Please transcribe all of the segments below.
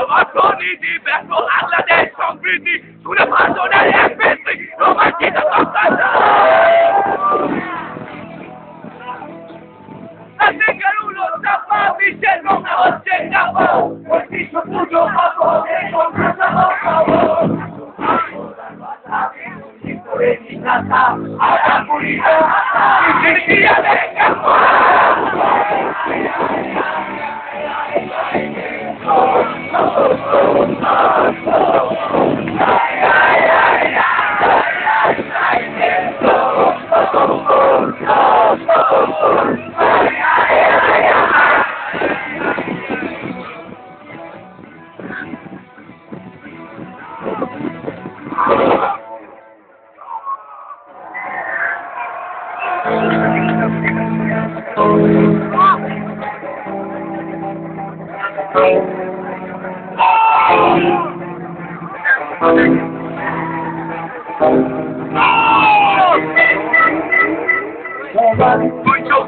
অর্থনীতি ব্যস্ত বাংলাদেশ সমৃদ্ধি শুনে ভাষণের এক ব্যক্তি রোমাঞ্চিত বিশ্বের নোংরা হচ্ছে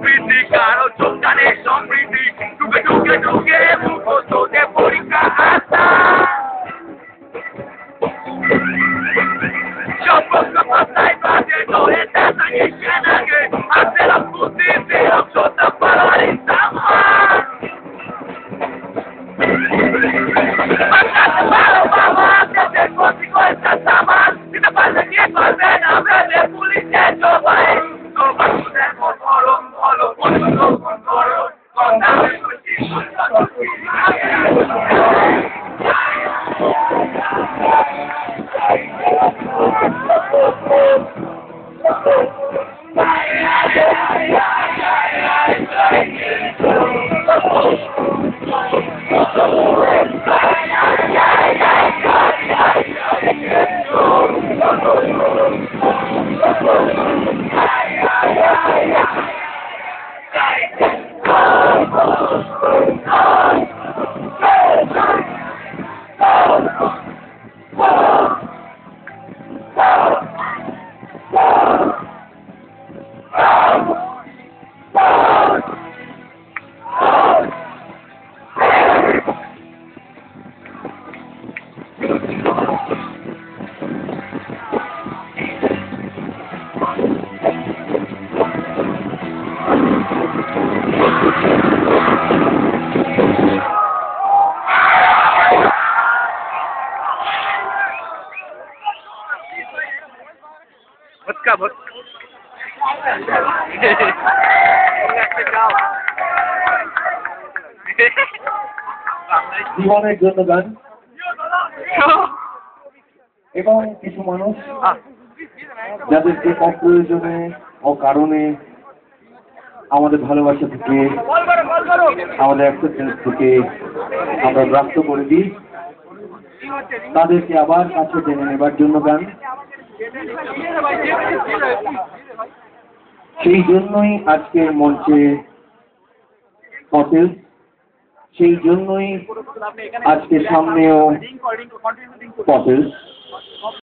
বৃদ্ধি কারো যোগদানের সমৃদ্ধি ঢুকে ঢুকে ঢুকে মুখোশে পরীক্ষা আস্থা সম্পর্ক পাতায় বাজে ধরে দেশাকে সেনাকে হাতে বুদ্ধি ফেরক সত্য পালার ইস্তামার ভালো বাবা দেশের ক্ষতি করেছে সামান দিতে পারলে কি করবে না ভেবে পুলিশের জবাই জীবনের জন্য গান এবং কিছু মানুষ যাদেরকে অপ্রয়োজনে অকারণে আমাদের ভালোবাসা থেকে আমাদের অ্যাকসেপ্টেন্স থেকে আমরা ব্রাত্য করে দিই তাদেরকে আবার কাছে টেনে নেবার জন্য গান সেই জন্যই আজকের মঞ্চে পটেল সেই জন্যই আজকে সামনেও পটেল